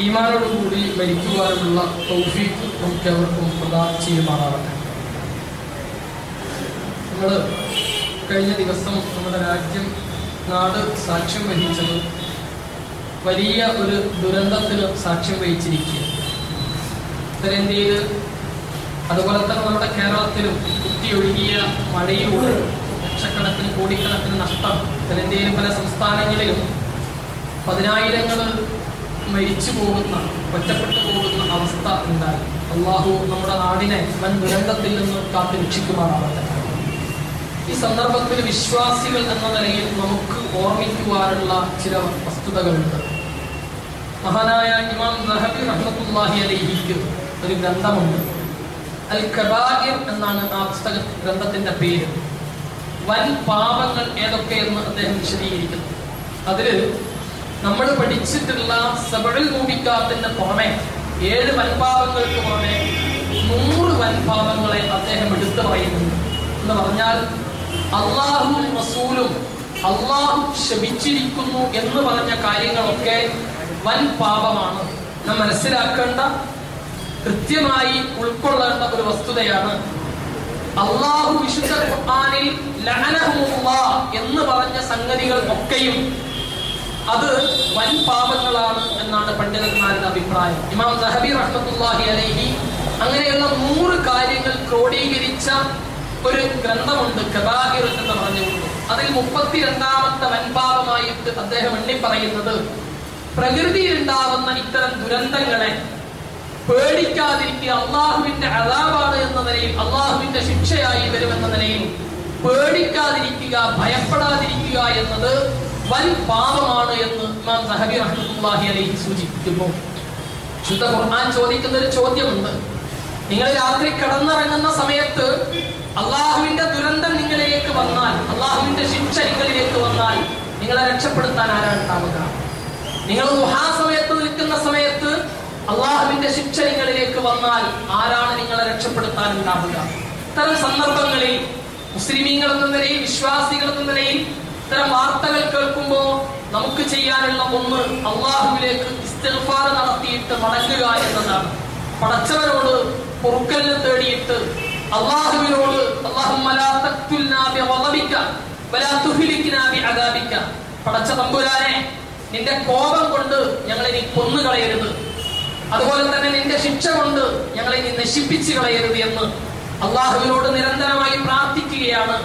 ഈമാനോടുകൂടി മരിക്കുവാനുമുള്ള തൗഫീഖ് നമുക്കെവർക്കും പ്രദാനം ചെയ്യുമാറാവട്ടെ. നമ്മൾ കഴിഞ്ഞ ദിവസം നമ്മുടെ രാജ്യം നാട് സാക്ഷ്യം വഹിച്ചത് വലിയ ഒരു ദുരന്തത്തിന് സാക്ഷ്യം വഹിച്ചിരിക്കുക. ഉത്തരേന്ത്യയിൽ അതുപോലെ തന്നെ നമ്മുടെ കേരളത്തിലും കുത്തിയൊഴുകിയ മഴയിലൂടെ ലക്ഷക്കണക്കിന് കോടിക്കണക്കിന് നഷ്ടം. ഉത്തരേന്ത്യയിലും പല സംസ്ഥാനങ്ങളിലും 10,000 മരിച്ചു പോകുന്ന, ഒറ്റപ്പെട്ടു പോകുന്ന അവസ്ഥ ഉണ്ടായി. അള്ളാഹു നമ്മുടെ നാടിനെ വൻ ദുരന്തത്തിൽ നിന്ന് കാത്തു രക്ഷിക്കുമാറാവട്ടെ. ഈ സന്ദർഭത്തിൽ വിശ്വാസികൾ എന്ന നിലയിൽ നമുക്ക് ഓർമ്മിക്കുവാനുള്ള ചില വസ്തുതകളുണ്ട്. മഹാനായ ഇമാം ദഹബി റഹ്മത്തുള്ളാഹി അലൈഹിക്ക് ഒരു ഗ്രന്ഥമുണ്ട്. അൽ കബായിർ എന്നാണ് ആ പുസ്തക ഗ്രന്ഥത്തിന്റെ പേര്. വൻ പാപങ്ങൾ ഏതൊക്കെയെന്ന് അദ്ദേഹം വിശദീകരിക്കുന്നു. അതിൽ നമ്മൾ പഠിച്ചിട്ടുള്ള സബഉൽ മൂബിഖാത്തിന്റെ പുറമെ 7 വൻപാപങ്ങൾക്ക് പുറമെ 100 വൻപാപങ്ങളെ അദ്ദേഹം എടുത്തു പറയുന്നുണ്ട്. എന്ന് പറഞ്ഞാൽ അള്ളാഹുവും റസൂലും അള്ളാഹു ശപിച്ചിരിക്കുന്നു എന്ന് പറഞ്ഞ കാര്യങ്ങളൊക്കെ വൻ പാപമാണ്. നാം മനസ്സിലാക്കേണ്ട, കൃത്യമായി ഉൾക്കൊള്ളേണ്ട ഒരു വസ്തുതയാണ്. അള്ളാഹു വിശുദ്ധ ഖുർആനിൽ ലഅനഹുമുല്ലാഹ് എന്ന് പറഞ്ഞ സംഗതികൾ ഒക്കെയും അത് വൻ പാപങ്ങളാണ് എന്നാണ് പണ്ഡിതന്മാരുടെ അഭിപ്രായം. ഇമാം ദഹബി റഹ്മത്തുള്ളാഹി അലൈഹി അങ്ങനെയുള്ള 100 കാര്യങ്ങൾ ക്രോഡീകരിച്ച ഒരു ഗ്രന്ഥമുണ്ട്, കബായിർ എന്ന് പറഞ്ഞുകൊണ്ട്. അതിൽ 32ാമത്തെ വൻപാപമായിട്ട് അദ്ദേഹം എണ്ണി പറയുന്നത്, പ്രകൃതിയിൽ ഉണ്ടാവുന്ന ഇത്തരം ദുരന്തങ്ങളെ പേടിക്കാതിരിക്കുക, അള്ളാഹുവിന്റെ അദാബാണ് എന്ന നിലയിൽ, അള്ളാഹുവിന്റെ ശിക്ഷയായി വരുമെന്ന നിലയിൽ പേടിക്കാതിരിക്കുക, ഭയപ്പെടാതിരിക്കുക എന്നത് വൻ പാപമാണ് എന്ന് ഇമാം ദഹബി റഹ്മത്തുള്ളാഹി അലൈഹി സൂചിപ്പിക്കുന്നു. ശുദ്ധ ഖുർആൻ ചോദിക്കുന്ന ഒരു ചോദ്യമുണ്ട്. നിങ്ങൾ രാത്രി കിടന്നിറങ്ങുന്ന സമയത്ത് അള്ളാഹുവിന്റെ ദുരന്തം നിങ്ങളിലേക്ക് വന്നാൽ, അള്ളാഹുവിന്റെ ശിക്ഷ നിങ്ങളിലേക്ക് വന്നാൽ നിങ്ങളെ രക്ഷപ്പെടുത്താൻ ആരാണ് ഉണ്ടാവുക? നിങ്ങൾ ദുഹാ സമയത്ത് നിൽക്കുന്ന സമയത്ത് അള്ളാഹുവിന്റെ ശിക്ഷ നിങ്ങളിലേക്ക് വന്നാൽ ആരാണ് നിങ്ങളെ രക്ഷപ്പെടുത്താൻ ഉണ്ടാവുക? ഇത്തരം സന്ദർഭങ്ങളിൽ മുസ്ലിമീങ്ങൾ എന്ന നിലയിൽ, വിശ്വാസികൾ എന്ന നിലയിൽ ഇത്തരം വാർത്തകൾ കേൾക്കുമ്പോൾ നമുക്ക് ചെയ്യാനുള്ള ഒന്ന്, അള്ളാഹുവിലേക്ക് ഇസ്തിഗ്ഫാർ നടത്തിയിട്ട് മടങ്ങുക എന്നതാണ്. പടച്ചവനോട് പൊറുക്കലിനെ തേടിയിട്ട് അള്ളാഹുവിനോട് അല്ലാഹുമ്മ ലാ തഖ്തുൽനാ ബിഗളബിക വലാ തുഹ്ലിക്നാ ബിഅദാബിക, പടച്ച തമ്പുരാനെ, നിന്റെ കോപം കൊണ്ട് ഞങ്ങളെ നീ കൊന്നുകളയരുത്, അതുപോലെ തന്നെ നിന്റെ ശിക്ഷ കൊണ്ട് ഞങ്ങളെ നീ നശിപ്പിച്ചു കളയരുത് എന്ന് അള്ളാഹുവിനോട് നിരന്തരമായി പ്രാർത്ഥിക്കുകയാണ്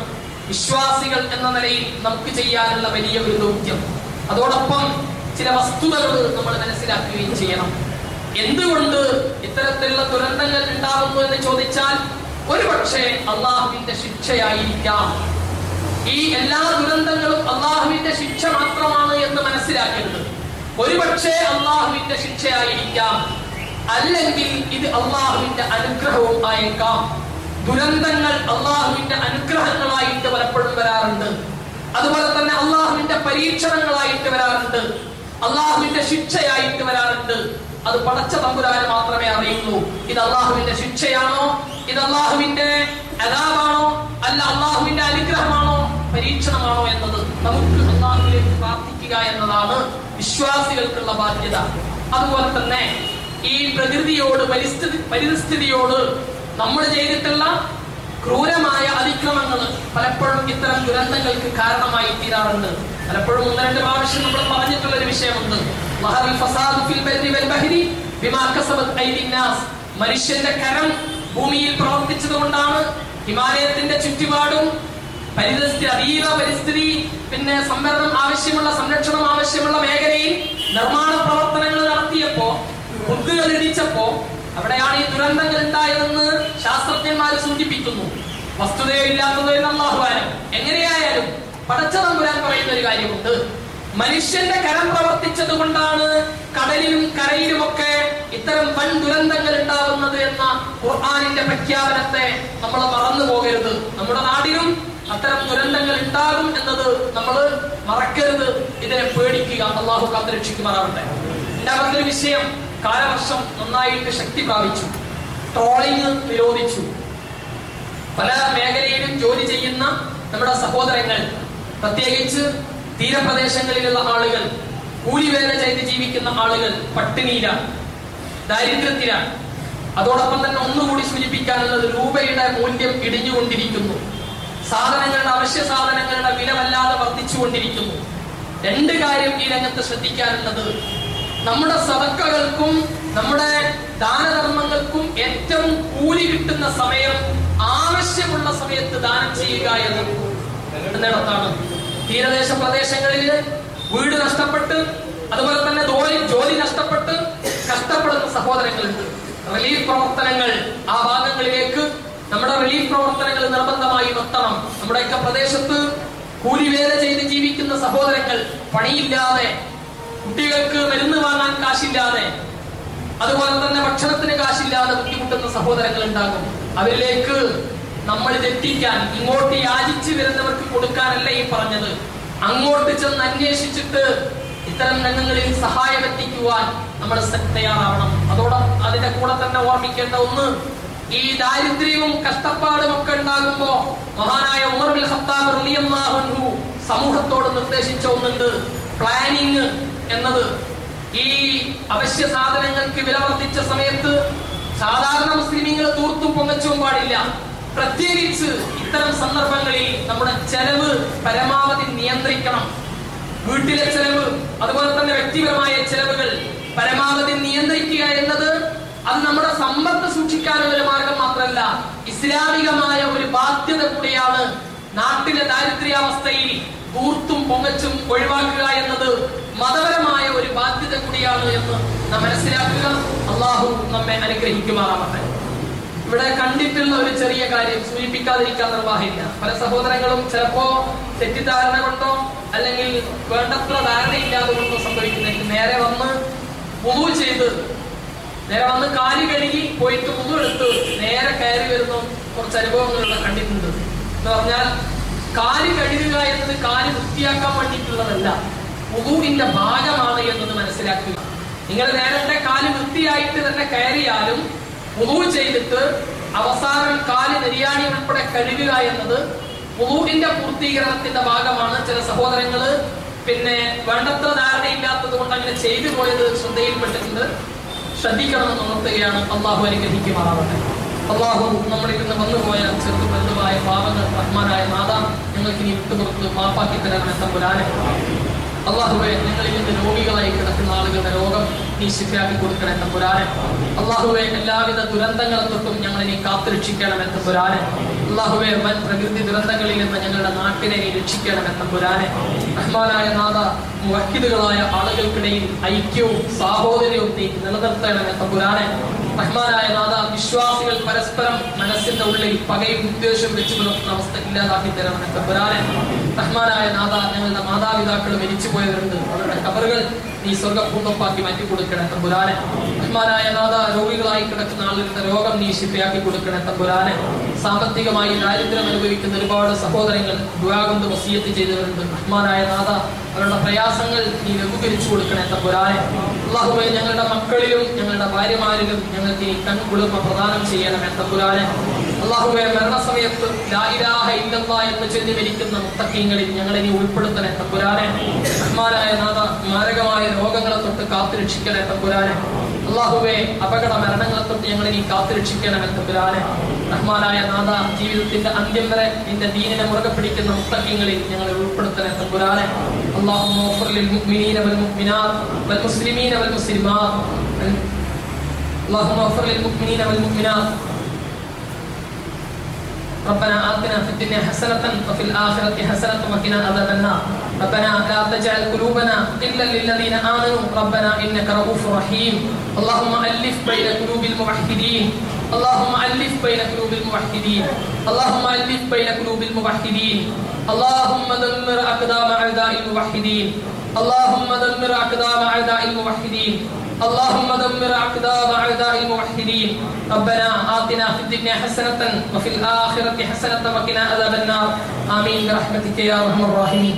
വിശ്വാസികൾ എന്ന നിലയിൽ നമുക്ക് ചെയ്യാനുള്ള വലിയ ഒരു ദൗത്യം. അതോടൊപ്പം ചില വസ്തുതകൾ നമ്മൾ മനസ്സിലാക്കുകയും ചെയ്യണം. എന്തുകൊണ്ട് ഇത്തരത്തിലുള്ള ദുരന്തങ്ങൾ ഉണ്ടാകുന്നു എന്ന് ചോദിച്ചാൽ ഒരുപക്ഷെ അള്ളാഹുവിന്റെ ശിക്ഷയായിരിക്കാം. ഈ എല്ലാ ദുരന്തങ്ങളും അള്ളാഹുവിന്റെ ശിക്ഷ മാത്രമാണ് എന്ന് മനസ്സിലാക്കരുത്. ഒരുപക്ഷെ അള്ളാഹുവിന്റെ ശിക്ഷയായിരിക്കാം, അല്ലെങ്കിൽ ഇത് അള്ളാഹുവിന്റെ അനുഗ്രഹവും ആയേക്കാം. ദുരന്തങ്ങൾ അള്ളാഹുവിന്റെ അനുഗ്രഹങ്ങളായിട്ട് പലപ്പോഴും വരാറുണ്ട്. അതുപോലെ തന്നെ അള്ളാഹുവിന്റെ പരീക്ഷണങ്ങളായിട്ട് വരാറുണ്ട്, അള്ളാഹുവിന്റെ ശിക്ഷയായിട്ട് വരാറുണ്ട്. അത് പടച്ച തമ്പുരാന് മാത്രമേ അറിയുള്ളൂ. ഇത് അള്ളാഹുവിന്റെ ശിക്ഷയാണോ, ഇത് അള്ളാഹുവിന്റെ അദാബാണോ, അല്ല അള്ളാഹുവിന്റെ അനുഗ്രഹമാണോ, പരീക്ഷണമാണോ എന്നത് നമുക്ക് അള്ളാഹുവിലേക്ക് പ്രാർത്ഥിക്കുക എന്നതാണ് വിശ്വാസികൾക്കുള്ള ബാധ്യത. അതുപോലെ തന്നെ ഈ പ്രകൃതിയോട് പരിസ്ഥിതിയോട് നമ്മൾ ചെയ്തിട്ടുള്ള ക്രൂരമായ അതിക്രമങ്ങൾ പലപ്പോഴും ഇത്തരം ദുരന്തങ്ങൾക്ക് കാരണമായി തീരാറുണ്ട്. പലപ്പോഴും 1-2 പ്രാവശ്യം നമ്മൾ പറഞ്ഞിട്ടുള്ള ഒരു വിഷയമുണ്ട്. മനുഷ്യന്റെ കരം ഭൂമിയിൽ പ്രവർത്തിച്ചത് കൊണ്ടാണ് ഹിമാലയത്തിന്റെ ചുറ്റുപാടും അതീവ പരിസ്ഥിതി പിന്നെ ആവശ്യമുള്ള സംരക്ഷണം ആവശ്യമുള്ള മേഖലയിൽ നിർമ്മാണ പ്രവർത്തനങ്ങൾ നടത്തിയപ്പോ, മുക്കുകൾ ഇടിച്ചപ്പോ അവിടെയാണ് ഈ ദുരന്തങ്ങൾ ഉണ്ടായതെന്ന് ശാസ്ത്രജ്ഞന്മാർ സൂചിപ്പിക്കുന്നു. വസ്തുതയില്ലാത്തത് അല്ലാഹുവാനും. എങ്ങനെയായാലും പടച്ച തമ്പുരാൻ പറയുന്ന ഒരു കാര്യമുണ്ട്, മനുഷ്യന്റെ കരം പ്രവർത്തിച്ചത് കൊണ്ടാണ് കടലിലും കരയിലുമൊക്കെ ഇത്തരം വൻ ദുരന്തങ്ങൾ ഉണ്ടാവുന്നത് എന്ന ഖുർആനിന്റെ പ്രഖ്യാപനത്തെ നമ്മൾ മറന്നു പോകരുത്. നമ്മുടെ നാടിനും അത്തരം ദുരന്തങ്ങൾ ഉണ്ടാകും എന്നത് നമ്മൾ മറക്കരുത്. ഇതിനെ പേടിക്കുക. അള്ളാഹു കാത്തുരക്ഷിക്കുമാറാവട്ടെ. രണ്ടാമത്തെ ഒരു വിഷയം, കാലവർഷം നന്നായിട്ട് ശക്തി പ്രാപിച്ചു, ട്രോളിംഗ് നിരോധിച്ചു. പല മേഖലയിലും ജോലി ചെയ്യുന്ന നമ്മുടെ സഹോദരങ്ങൾ, പ്രത്യേകിച്ച് തീരപ്രദേശങ്ങളിലുള്ള ആളുകൾ, കൂലിവേല ചെയ്ത് ജീവിക്കുന്ന ആളുകൾ പട്ടിണിയിലാണ്, ദാരിദ്ര്യത്തിലാണ്. അതോടൊപ്പം തന്നെ ഒന്നുകൂടി സൂചിപ്പിക്കാനുള്ളത്, രൂപയുടെ മൂല്യം ഇടിഞ്ഞുകൊണ്ടിരിക്കുന്നു. സാധനങ്ങളുടെ അവശ്യ സാധനങ്ങളുടെ വില വല്ലാതെ വർദ്ധിച്ചുകൊണ്ടിരിക്കുന്നു. 2 കാര്യം ഈ രംഗത്ത് ശ്രദ്ധിക്കാനുള്ളത്, നമ്മുടെ സദഖകൾക്കും നമ്മുടെ ദാനധർമ്മങ്ങൾക്കും ഏറ്റവും കൂലി കിട്ടുന്ന സമയം ആവശ്യമുള്ള സമയത്ത് ദാനം ചെയ്യുക എന്നിടത്താണ്. തീരദേശ പ്രദേശങ്ങളിൽ വീട് നഷ്ടപ്പെട്ട് അതുപോലെ തന്നെ ജോലി നഷ്ടപ്പെട്ട് കഷ്ടപ്പെടുന്ന സഹോദരങ്ങളുണ്ട്. റിലീഫ് പ്രവർത്തനങ്ങൾ ആ ഭാഗങ്ങളിലേക്ക് നമ്മുടെ റിലീഫ് പ്രവർത്തനങ്ങൾ നിർബന്ധമായും എത്തണം. നമ്മുടെയൊക്കെ പ്രദേശത്ത് കൂലിവേല ചെയ്ത് ജീവിക്കുന്ന സഹോദരങ്ങൾ, പണിയില്ലാതെ, കുട്ടികൾക്ക് മരുന്ന് വാങ്ങാൻ കാശില്ലാതെ, അതുപോലെ തന്നെ ഭക്ഷണത്തിന് കാശില്ലാതെ ബുദ്ധിമുട്ടുന്ന സഹോദരങ്ങൾ ഉണ്ടാകും. അവരിലേക്ക് നമ്മൾ ഇതെത്തിക്കാൻ, ഇങ്ങോട്ട് യാചിച്ചു വരുന്നവർക്ക് കൊടുക്കാനല്ല ഈ പറഞ്ഞത്, അങ്ങോട്ട് ചെന്ന് അന്വേഷിച്ചിട്ട് ഇത്തരം രംഗങ്ങളിൽ സഹായം എത്തിക്കുവാൻ നമ്മൾ തയ്യാറാവണം. അതിന്റെ കൂടെ തന്നെ ഓർമ്മിക്കേണ്ട ഒന്ന്, ഈ ദാരിദ്ര്യവും കഷ്ടപ്പാടും ഒക്കെ ഉണ്ടാകുമ്പോ മഹാനായ ഉമർ ബിൻ ഖത്താബ് റളിയല്ലാഹു അൻഹു സമൂഹത്തോട് നിർദ്ദേശിച്ച ഒന്നുണ്ട്, പ്ലാനിങ് എന്നത്. ഈ അവശ്യ സാധനങ്ങൾക്ക് വില വർദ്ധിച്ച സമയത്ത് സാധാരണ മുസ്ലിമീങ്ങൾ തൂർത്തും പൊങ്ങച്ചും പാടില്ല. പ്രത്യേകിച്ച് ഇത്തരം സന്ദർഭങ്ങളിൽ നമ്മുടെ ചെലവ് പരമാവധി നിയന്ത്രിക്കണം. വീട്ടിലെ ചെലവ്, അതുപോലെ തന്നെ വ്യക്തിപരമായ ചെലവുകൾ പരമാവധി നിയന്ത്രിക്കുക എന്നത് അത് നമ്മുടെ സമ്പത്ത് സൂക്ഷിക്കാനുള്ള ഒരു മാർഗം മാത്രമല്ല, ഇസ്ലാമികമായ ഒരു ബാധ്യത കൂടിയാണ്. നാട്ടിലെ ദാരിദ്ര്യാവസ്ഥയിൽ ഊർത്തും പൊങ്ങച്ചും ഒഴിവാക്കുക എന്നത് മതപരമായ ഒരു ബാധ്യത കൂടിയാണ് എന്ന് നാം മനസ്സിലാക്കുക. അള്ളാഹു നമ്മെ അനുഗ്രഹിക്കുമാറാവട്ടെ. ഇവിടെ കണ്ടിട്ടുള്ള ഒരു ചെറിയ കാര്യം സൂചിപ്പിക്കാതിരിക്കാൻ നിർവാഹമില്ല. പല സഹോദരങ്ങളും ചിലപ്പോ തെറ്റിദ്ധാരണ കൊണ്ടോ അല്ലെങ്കിൽ വേണ്ടത്ര ധാരണയില്ലാതെ കൊണ്ടോ സംഭവിക്കുന്നെങ്കിൽ നേരെ വന്ന് വുളു ചെയ്ത്, നേരെ വന്ന് കാല് കഴുകി പോയിട്ട് വുളു എടുത്ത് നേരെ കയറി വരുന്ന കുറച്ച് അനുഭവങ്ങൾ കണ്ടിട്ടുണ്ട്. എന്ന് പറഞ്ഞാൽ കാല് കഴുകുക എന്നത് കാല് വൃത്തിയാക്കാൻ വേണ്ടിയിട്ടുള്ളതല്ല, വുളുവിന്റെ ഭാഗമാണ് എന്നത് മനസ്സിലാക്കുക. നിങ്ങൾ നേരത്തെ കാല് വൃത്തിയായിട്ട് തന്നെ കയറിയാലും വുളു ചെയ്തിട്ട് അവസാനം കാല് നെരിയാണി ഉൾപ്പെടെ കഴുകുക എന്നത് വുളുവിന്റെ പൂർത്തീകരണത്തിന്റെ ഭാഗമാണ്. ചില സഹോദരങ്ങള് വേണ്ടത്ര ധാരണയില്ലാത്തത് കൊണ്ട് അങ്ങനെ ചെയ്തു പോയത് ശ്രദ്ധയിൽപ്പെട്ടിട്ടുണ്ട്. ശ്രദ്ധിക്കണമെന്ന് ഉണർത്തുകയാണ്. അള്ളാഹു അനുഗ്രഹിക്കുമാറാവട്ടെ. അള്ളാഹു നമ്മളിൽ നിന്ന് വന്നുപോയ ചെറുതു വലുതുമായ പാപങ്ങൾ റഹ്മാനായ നാഥ ഞങ്ങൾക്ക് ഇനി വിട്ടുപുറത്ത് മാപ്പാക്കി തരാമെന്ന പുരാനെ. അള്ളാഹുവെ, ഞങ്ങളിൽ നിന്ന് രോഗികളായി കിടക്കുന്ന ആളുകളുടെ രോഗം നീ ശിഫയാക്കി കൊടുക്കണേ തമ്പുരാനെ. അല്ലാഹുവേ എല്ലാവിധ ദുരന്തങ്ങളെ തൊട്ടും ഞങ്ങളെ നീ കാത്തുരക്ഷിക്കണമേ തമ്പുരാനെ. അല്ലാഹുവേ വൻ പ്രകൃതി ദുരന്തങ്ങളിൽ നിന്ന് ഞങ്ങളുടെ നാട്ടിനെ നീ രക്ഷിക്കണമേ തമ്പുരാനെ. റഹ്മാനായ നാഥ, മുവഹിദുകളായ ആളുകൾക്കിടയിൽ ഐക്യവും സാഹോദര്യവും നീ നിലനിർത്തണമേ തമ്പുരാനെ. റഹ്മാനായ നാഥ, വിശ്വാസികൾ പരസ്പരം മനസ്സിന്റെ ഉള്ളിൽ പകയും ഉദ്ദേശവും വെച്ചു പുലർത്തുന്ന അവസ്ഥ ഇല്ലാതാക്കി തരണമേ തമ്പുരാനെ. റഹ്മാനായ നാഥ, ഞങ്ങളുടെ മാതാപിതാക്കൾ മരിച്ചു പോയവരുണ്ട്, അവരുടെ ഖബറുകൾ നീ സ്വർഗ്ഗപൂർണ്ണപ്പാക്കി മാറ്റി കൊടുക്കണേ തമ്പുരാനെ. റഹ്മാനായ നാഥ, രോഗികളായി കിടക്കുന്ന ആളുകളുടെ രോഗം നീ ശിഫയാക്കി കൊടുക്കണേ തമ്പുരാനെ. സാമ്പത്തികമായി ദാരിദ്ര്യം അനുഭവിക്കുന്ന ഒരുപാട് സഹോദരങ്ങൾ ദുആ കൊണ്ട് വസിയത്ത് ചെയ്തവരുണ്ട്. റഹ്മാനായ നാഥ, അവരുടെ പ്രയാസങ്ങൾ നീ ലഘൂകരിച്ചു കൊടുക്കണേ തമ്പുരാനെ. അല്ലാഹുവേ, ഞങ്ങളുടെ മക്കളിലും ഞങ്ങളുടെ ഭാര്യമാരിലും ഞങ്ങൾക്ക് നീ കൺകുളിർമ പ്രദാനം ചെയ്യണമേ തമ്പുരാനെ. അല്ലാഹുവേ, മരണസമയത്ത് ലാ ഇലാഹ ഇല്ലല്ലാഹ് എന്ന് ചൊല്ലി മരിക്കുന്ന മുത്തഖീങ്ങളിൽ ഞങ്ങളെ നീ ഉൾപ്പെടുത്തണേ തമ്പുരാനെ. റഹ്മാനായ നാഥ, മാരകമായ രോഗങ്ങളെ തൊട്ട് കാത്തുരക്ഷിക്കണേ തമ്പുരാനെ. അല്ലാഹുവേ, അപകട മരണങ്ങളെ തൊട്ട് ഞങ്ങളെ നീ കാത്തുരക്ഷിക്കണമേ തമ്പുരാനെ. റഹ്മാനായ നാഥ, ജീവിതത്തിന്റെ അന്ത്യം വരെ നിന്റെ ദീനിനെ മുറുകെ പിടിക്കുന്ന മുത്തഖീങ്ങളിൽ ഞങ്ങളെ ഉൾപ്പെടുത്തണേ തമ്പുരാനെ. اللهم اغفر للمؤمنين والمؤمنات والمسلمين والمسلمات اللهم اغفر للمؤمنين والمؤمنات ربنا آتنا في الدنيا حسنة وفي الآخرة حسنة وقنا عذاب النار ربنا لا تجعل قلوبنا غلا للذين آمنوا ربنا إنك رؤوف رحيم اللهم ألف بين قلوب الموحدين اللهم ألف بين قلوب الموحدين اللهم ألف بين قلوب الموحدين اللهم دمر أقدام أعداء الموحدين اللهم دمر أقدام أعداء الموحدين اللهم دمر أقدام أعداء الموحدين ربنا آتنا في الدنيا حسنة وفي الآخرة حسنة وقنا عذاب النار آمين برحمتك يا أرحم الراحمين.